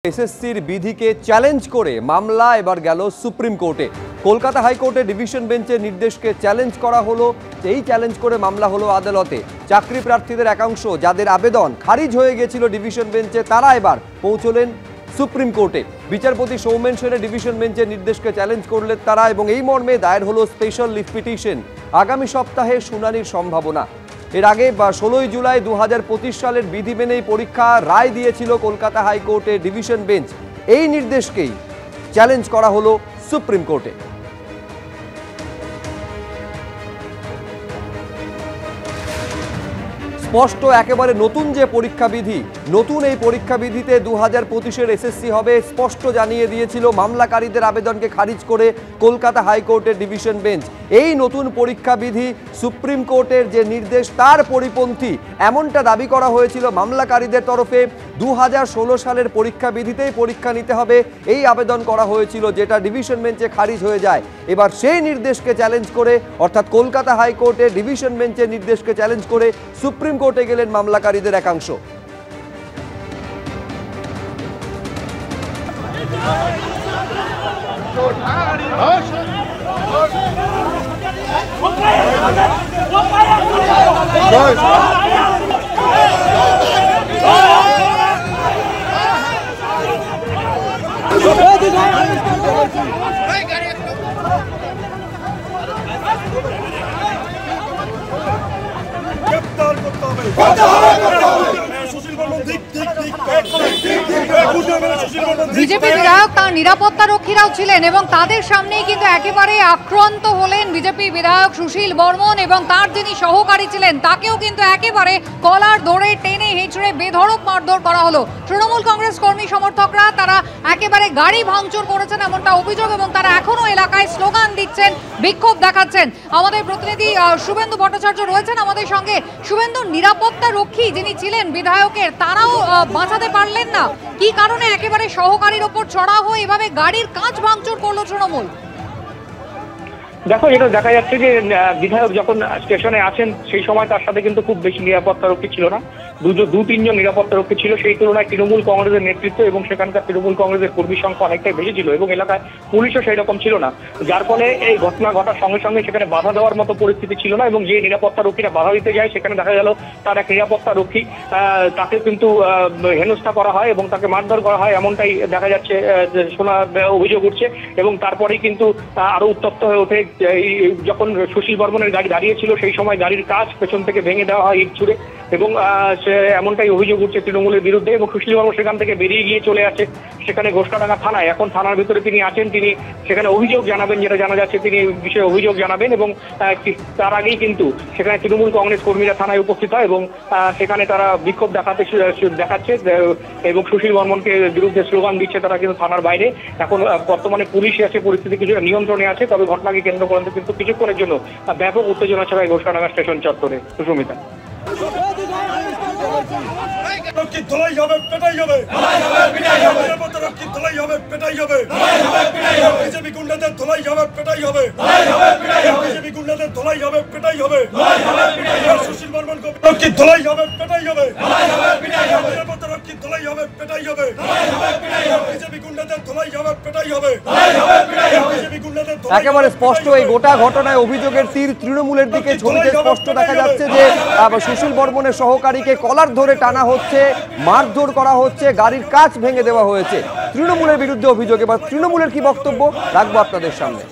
এসএসসির বিধিকে চ্যালেঞ্জ করে মামলা এবার গেল সুপ্রিম কোর্টে। কলকাতা হাইকোর্টে ডিভিশন বেঞ্চের নির্দেশকে চ্যালেঞ্জ করা হলো। এই চ্যালেঞ্জ করে মামলা হলো আদালতে। চাকরি প্রার্থীদের একাংশ যাদের আবেদন খারিজ হয়ে গিয়েছিল ডিভিশন বেঞ্চে, তারা এবার পৌঁছলেন সুপ্রিম কোর্টে। বিচারপতি সৌমেন সেনের ডিভিশন বেঞ্চের নির্দেশকে চ্যালেঞ্জ করলেন তারা, এবং এই মর্মে দায়ের হলো স্পেশাল লিভ পিটিশন। আগামী সপ্তাহে শুনানির সম্ভাবনা। এর আগে 16 জুলাই 2025 সালের বিধি মেনেই পরীক্ষা রায় দিয়েছিল কলকাতা হাইকোর্টে ডিভিশন বেঞ্চ। এই নির্দেশকেই চ্যালেঞ্জ করা হলো সুপ্রিম কোর্টে। স্পষ্ট একেবারে নতুন যে পরীক্ষা বিধি, নতুন এই পরীক্ষা বিধিতে 2025-এর এসএসসি হবে স্পষ্ট জানিয়ে দিয়েছিল মামলাকারীদের আবেদনকে খারিজ করে কলকাতা হাইকোর্টের ডিভিশন বেঞ্চ। এই নতুন পরীক্ষা বিধি সুপ্রিম কোর্টের যে নির্দেশ তার পরিপন্থী এমনটা দাবি করা হয়েছিল মামলাকারীদের তরফে। 2016 সালের পরীক্ষা বিধিতেই পরীক্ষা নিতে হবে এই আবেদন করা হয়েছিল, যেটা ডিভিশন বেঞ্চে খারিজ হয়ে যায়। এবার সেই নির্দেশকে চ্যালেঞ্জ করে, অর্থাৎ কলকাতা হাইকোর্টের ডিভিশন বেঞ্চের নির্দেশকে চ্যালেঞ্জ করে সুপ্রিম কোর্টে গেলেন মামলাকারীদের একাংশ। বিজেপি বিধায়ক তার নিরাপত্তা রক্ষীরাও ছিলেন এবং তাদের সামনেই কিন্তু একেবারে আক্রান্ত হলেন বিজেপি বিধায়ক সুশীল বর্মন, এবং তার যিনি সহকারী ছিলেন তাকেও কিন্তু একেবারে কলার ধরে টেনে হেঁচড়ে বেধড়ক মারধর করা হলো। তৃণমূল কংগ্রেস কর্মী সমর্থকরা তারা একেবারে গাড়ি ভাঙচুর করেছেন এমনটা অভিযোগ, এবং তারা এখনো এলাকায় স্লোগান দিচ্ছেন, বিক্ষোভ দেখাচ্ছেন। আমাদের প্রতিনিধি শুভেন্দু ভট্টাচার্য রয়েছেন আমাদের সঙ্গে। শুভেন্দু, নিরাপত্তা রক্ষী যিনি ছিলেন বিধায়কের, তারাও বাঁচাতে পারলেন না, কি কারণে একেবারে সহকারীর ওপর চড়াও হয়ে এভাবে গাড়ির কাঁচ ভাঙচুর করলো তৃণমূল? দেখো, এটা দেখা যাচ্ছে যে বিধায়ক যখন স্টেশনে আছেন সেই সময় তার সাথে কিন্তু খুব বেশি নিরাপত্তা রক্ষী ছিল না, দু তিনজন নিরাপত্তা রক্ষী ছিল। সেই তুলনায় তৃণমূল কংগ্রেসের নেতৃত্ব এবং সেখানকার তৃণমূল কংগ্রেসের কর্মীর সংখ্যা অনেকটাই বেশি ছিল, এবং এলাকায় পুলিশও সেই রকম ছিল না, যার ফলে এই ঘটনা ঘটার সঙ্গে সঙ্গে সেখানে বাধা দেওয়ার মতো পরিস্থিতি ছিল না। এবং যে নিরাপত্তা রক্ষীরা বাধা দিতে যায় সেখানে দেখা গেল তার এক নিরাপত্তা রক্ষী, তাকে কিন্তু হেনস্থা করা হয় এবং তাকে মারধর করা হয়, এমনটাই দেখা যাচ্ছে, শোনা অভিযোগ উঠছে। এবং তারপরেই কিন্তু আরো উত্তপ্ত হয়ে ওঠে। যখন সুশীল বর্মনের গাড়ি দাঁড়িয়েছিল সেই সময় গাড়ির কাঁচ পেছন থেকে ভেঙে দেওয়া হয় ইট ছুড়ে, এবং এমনটাই অভিযোগ উঠছে তৃণমূলের বিরুদ্ধে। এবং সুশীল বর্মন সেখান থেকে বেরিয়ে গিয়ে চলে আসে সেখানে ঘোষকাডাঙ্গা থানায়। এখন থানার ভিতরে তিনি আছেন, তিনি সেখানে অভিযোগ জানাবেন, যেটা জানা যাচ্ছে তিনি বিষয়ে অভিযোগ জানাবেন। এবং তার আগেই কিন্তু সেখানে তৃণমূল কংগ্রেস কর্মীরা থানায় উপস্থিত হয় এবং সেখানে তারা বিক্ষোভ দেখাচ্ছে এবং সুশীল বর্মনকে বিরুদ্ধে স্লোগান দিচ্ছে তারা কিন্তু থানার বাইরে। এখন বর্তমানে পুলিশ আছে, পরিস্থিতি কিছুটা নিয়ন্ত্রণে আছে, তবে ঘটনাকে কেন্দ্র করে কিন্তু কিছুক্ষণের জন্য ব্যাপক উত্তেজনা ছড়ায় ঘোষকাডাঙ্গা স্টেশন চত্বরে। সুস্মিতা, রক্ষী ধলাই হবে, পেটাই হবে, নিরাপত্তা রক্ষী ধলাই হবে, পেটাই হবে, বিজেপি গুন্ডাদের ধলাই হবে, পেটাই হবে, বিজেপি গুন্ডাদের ধলাই হবে, পেটাই হবে, সুশীল বর্মন রক্ষী ধলাই হবে, পেটাই হবে, নিরাপত্তা রক্ষী ধলাই হবে, পেটাই হবে, বিজেপি গুন্ডাদের ধলাই হবে, পেটাই হবে, বিজেপি গুন্ডাদের। একেবারে স্পষ্ট এই গোটা ঘটনায় অভিযোগের তীর তৃণমূলের দিকে ছড়িয়ে স্পষ্ট দেখা যাচ্ছে যে সুশীল বর্মনের সহকারীকে কলার ধরে টানা হচ্ছে, মারধর করা হচ্ছে, গাড়ির কাঁচ ভেঙে দেওয়া হয়েছে। তৃণমূলের বিরুদ্ধে অভিযোগ। এবার তৃণমূলের কি বক্তব্য রাখবো আপনাদের সামনে।